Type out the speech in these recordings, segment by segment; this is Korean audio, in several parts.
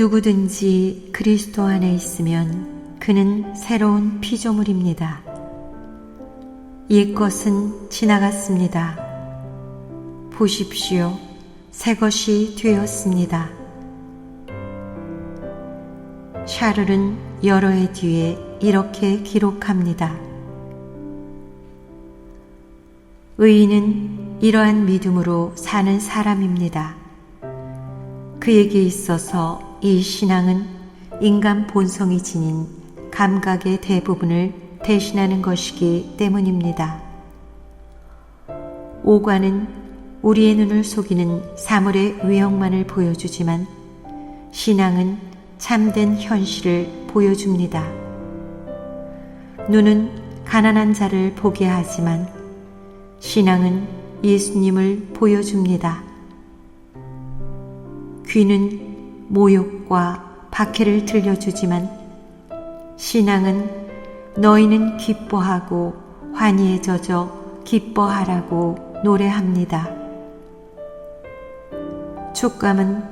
누구든지 그리스도 안에 있으면 그는 새로운 피조물입니다. 옛것은 지나갔습니다. 보십시오, 새 것이 되었습니다. 샤를은 여러 해 뒤에 이렇게 기록합니다. 의인은 이러한 믿음으로 사는 사람입니다. 그에게 있어서 이 신앙은 인간 본성이 지닌 감각의 대부분을 대신하는 것이기 때문입니다. 오관은 우리의 눈을 속이는 사물의 외형만을 보여주지만 신앙은 참된 현실을 보여줍니다. 눈은 가난한 자를 보게 하지만 신앙은 예수님을 보여줍니다. 귀는 모욕과 박해를 들려주지만 신앙은 너희는 기뻐하고 환희에 젖어 기뻐하라고 노래합니다. 촉감은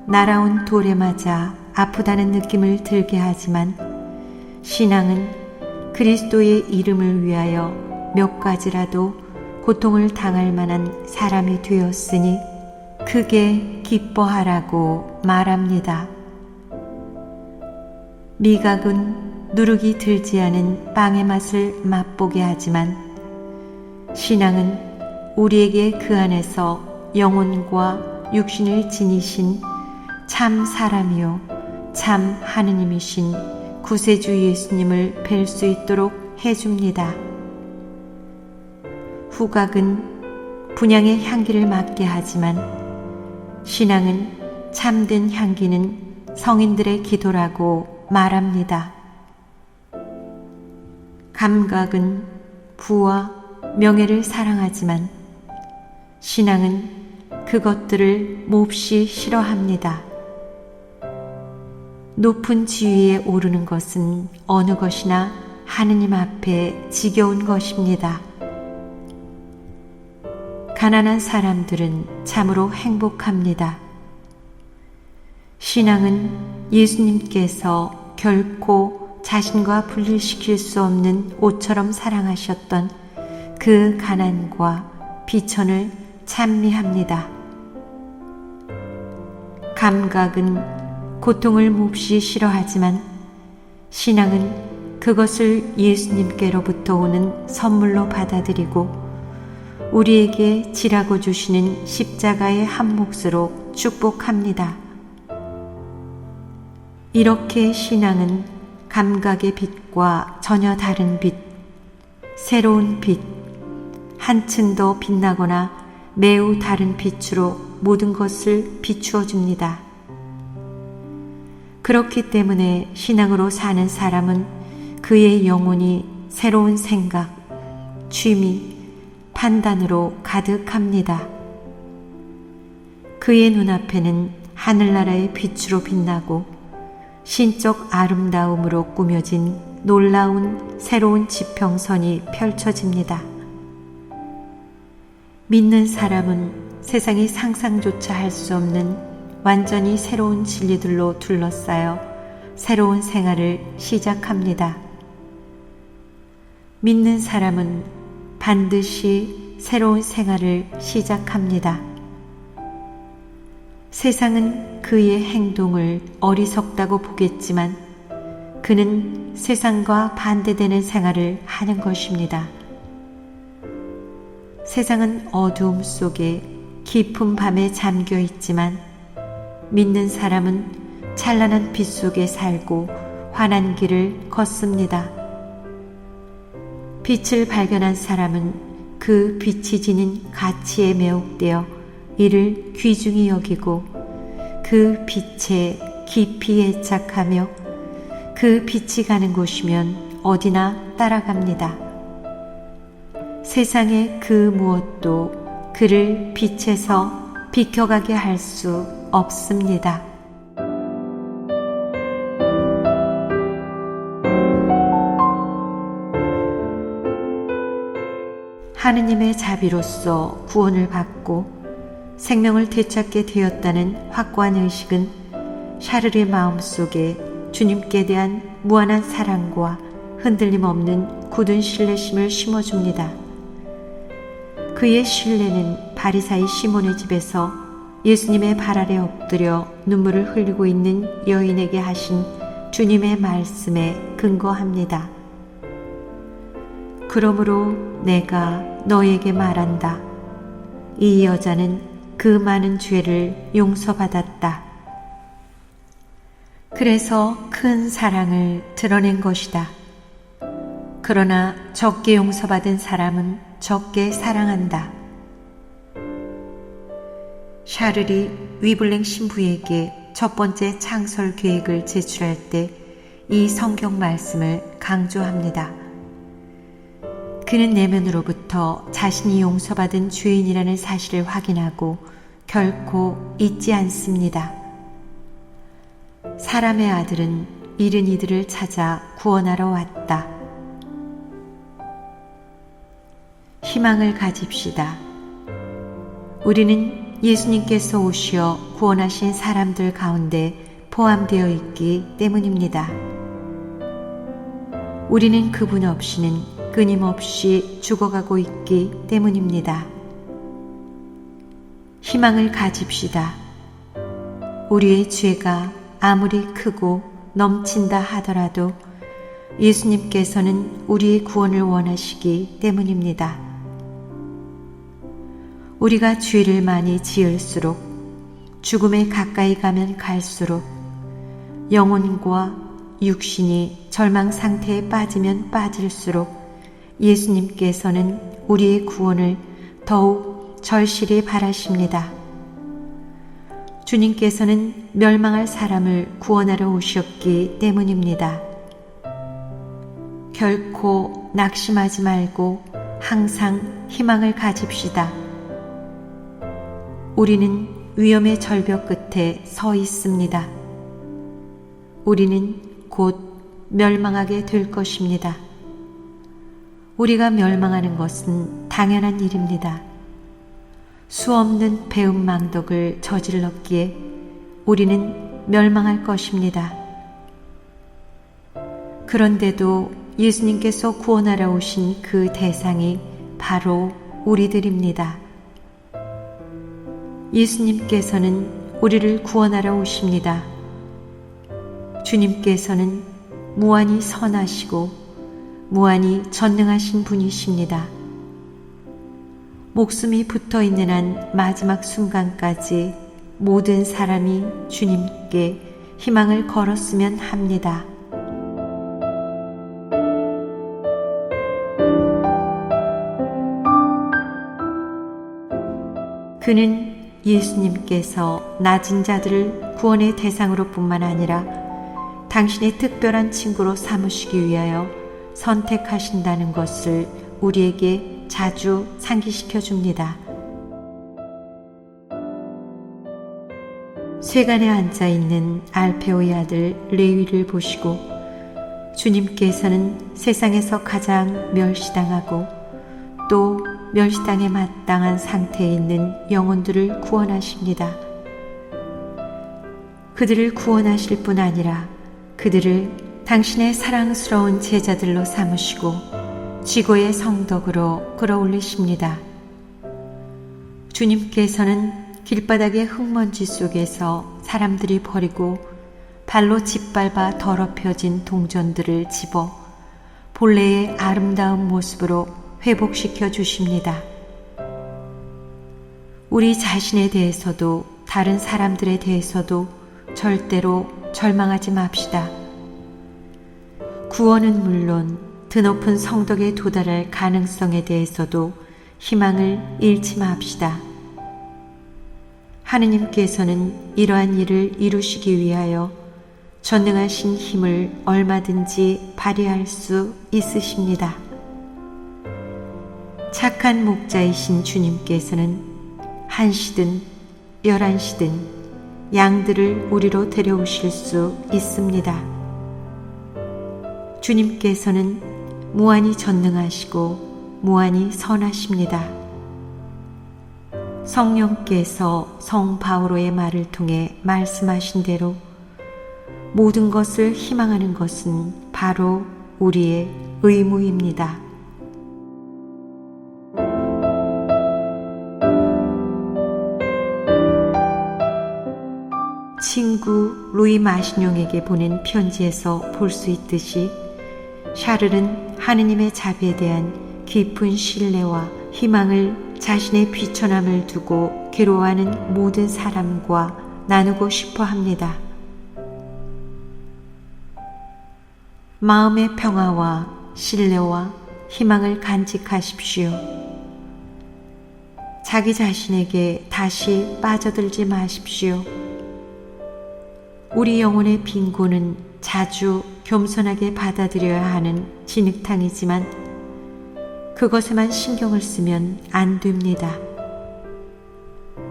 날아온 돌에 맞아 아프다는 느낌을 들게 하지만 신앙은 그리스도의 이름을 위하여 몇 가지라도 고통을 당할 만한 사람이 되었으니 크게 기뻐하라고 말합니다. 미각은 누룩이 들지 않은 빵의 맛을 맛보게 하지만 신앙은 우리에게 그 안에서 영혼과 육신을 지니신 참 사람이요 참 하느님이신 구세주 예수님을 뵐 수 있도록 해줍니다. 후각은 분향의 향기를 맡게 하지만 신앙은 참된 향기는 성인들의 기도라고 말합니다. 감각은 부와 명예를 사랑하지만 신앙은 그것들을 몹시 싫어합니다. 높은 지위에 오르는 것은 어느 것이나 하느님 앞에 지겨운 것입니다. 가난한 사람들은 참으로 행복합니다. 신앙은 예수님께서 결코 자신과 분리시킬 수 없는 옷처럼 사랑하셨던 그 가난과 비천을 찬미합니다. 감각은 고통을 몹시 싫어하지만 신앙은 그것을 예수님께로부터 오는 선물로 받아들이고 우리에게 지라고 주시는 십자가의 한 몫으로 축복합니다. 이렇게 신앙은 감각의 빛과 전혀 다른 빛, 새로운 빛, 한층 더 빛나거나 매우 다른 빛으로 모든 것을 비추어 줍니다. 그렇기 때문에 신앙으로 사는 사람은 그의 영혼이 새로운 생각, 취미, 판단으로 가득합니다. 그의 눈앞에는 하늘나라의 빛으로 빛나고 신적 아름다움으로 꾸며진 놀라운 새로운 지평선이 펼쳐집니다. 믿는 사람은 세상이 상상조차 할 수 없는 완전히 새로운 진리들로 둘러싸여 새로운 생활을 시작합니다. 믿는 사람은 반드시 새로운 생활을 시작합니다. 세상은 그의 행동을 어리석다고 보겠지만 그는 세상과 반대되는 생활을 하는 것입니다. 세상은 어두움 속에 깊은 밤에 잠겨 있지만 믿는 사람은 찬란한 빛 속에 살고 환한 길을 걷습니다. 빛을 발견한 사람은 그 빛이 지닌 가치에 매혹되어 이를 귀중히 여기고 그 빛에 깊이 애착하며 그 빛이 가는 곳이면 어디나 따라갑니다. 세상의 그 무엇도 그를 빛에서 비켜가게 할 수 없습니다. 하느님의 자비로서 구원을 받고 생명을 되찾게 되었다는 확고한 의식은 샤를의 마음속에 주님께 대한 무한한 사랑과 흔들림 없는 굳은 신뢰심을 심어줍니다. 그의 신뢰는 바리사이 시몬의 집에서 예수님의 발 아래 엎드려 눈물을 흘리고 있는 여인에게 하신 주님의 말씀에 근거합니다. 그러므로 내가 너에게 말한다. 이 여자는 그 많은 죄를 용서받았다. 그래서 큰 사랑을 드러낸 것이다. 그러나 적게 용서받은 사람은 적게 사랑한다. 샤를이 위블랭 신부에게 첫 번째 창설 계획을 제출할 때 이 성경 말씀을 강조합니다. 그는 내면으로부터 자신이 용서받은 죄인이라는 사실을 확인하고 결코 잊지 않습니다. 사람의 아들은 잃은 이들을 찾아 구원하러 왔다. 희망을 가집시다. 우리는 예수님께서 오시어 구원하신 사람들 가운데 포함되어 있기 때문입니다. 우리는 그분 없이는 끊임없이 죽어가고 있기 때문입니다. 희망을 가집시다. 우리의 죄가 아무리 크고 넘친다 하더라도 예수님께서는 우리의 구원을 원하시기 때문입니다. 우리가 죄를 많이 지을수록 죽음에 가까이 가면 갈수록 영혼과 육신이 절망 상태에 빠지면 빠질수록 예수님께서는 우리의 구원을 더욱 절실히 바라십니다. 주님께서는 멸망할 사람을 구원하러 오셨기 때문입니다. 결코 낙심하지 말고 항상 희망을 가집시다. 우리는 위험의 절벽 끝에 서 있습니다. 우리는 곧 멸망하게 될 것입니다. 우리가 멸망하는 것은 당연한 일입니다. 수없는 배은망덕을 저질렀기에 우리는 멸망할 것입니다. 그런데도 예수님께서 구원하러 오신 그 대상이 바로 우리들입니다. 예수님께서는 우리를 구원하러 오십니다. 주님께서는 무한히 선하시고 무한히 전능하신 분이십니다. 목숨이 붙어있는 한 마지막 순간까지 모든 사람이 주님께 희망을 걸었으면 합니다. 그는 예수님께서 낮은 자들을 구원의 대상으로 뿐만 아니라 당신의 특별한 친구로 삼으시기 위하여 선택하신다는 것을 우리에게 자주 상기시켜 줍니다. 쇠간에 앉아있는 알페오의 아들 레위를 보시고 주님께서는 세상에서 가장 멸시당하고 또 멸시당에 마땅한 상태에 있는 영혼들을 구원하십니다. 그들을 구원하실 뿐 아니라 그들을 당신의 사랑스러운 제자들로 삼으시고 지고의 성덕으로 끌어올리십니다. 주님께서는 길바닥의 흙먼지 속에서 사람들이 버리고 발로 짓밟아 더럽혀진 동전들을 집어 본래의 아름다운 모습으로 회복시켜 주십니다. 우리 자신에 대해서도 다른 사람들에 대해서도 절대로 절망하지 맙시다. 구원은 물론 드높은 성덕에 도달할 가능성에 대해서도 희망을 잃지 맙시다. 하느님께서는 이러한 일을 이루시기 위하여 전능하신 힘을 얼마든지 발휘할 수 있으십니다. 착한 목자이신 주님께서는 1시든 11시든 양들을 우리로 데려오실 수 있습니다. 주님께서는 무한히 전능하시고 무한히 선하십니다. 성령께서 성 바오로의 말을 통해 말씀하신 대로 모든 것을 희망하는 것은 바로 우리의 의무입니다. 친구 루이 마시뇽에게 보낸 편지에서 볼 수 있듯이 샤를은 하느님의 자비에 대한 깊은 신뢰와 희망을 자신의 비천함을 두고 괴로워하는 모든 사람과 나누고 싶어 합니다. 마음의 평화와 신뢰와 희망을 간직하십시오. 자기 자신에게 다시 빠져들지 마십시오. 우리 영혼의 빈곤은 자주 겸손하게 받아들여야 하는 진흙탕이지만 그것에만 신경을 쓰면 안 됩니다.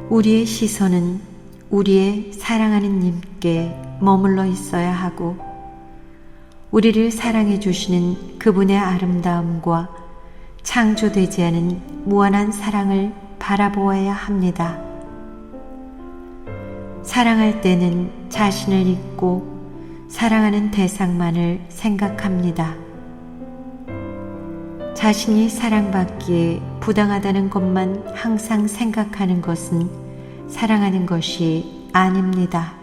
우리의 시선은 우리의 사랑하는 님께 머물러 있어야 하고 우리를 사랑해 주시는 그분의 아름다움과 창조되지 않은 무한한 사랑을 바라보아야 합니다. 사랑할 때는 자신을 잊고 사랑하는 대상만을 생각합니다. 자신이 사랑받기에 부당하다는 것만 항상 생각하는 것은 사랑하는 것이 아닙니다.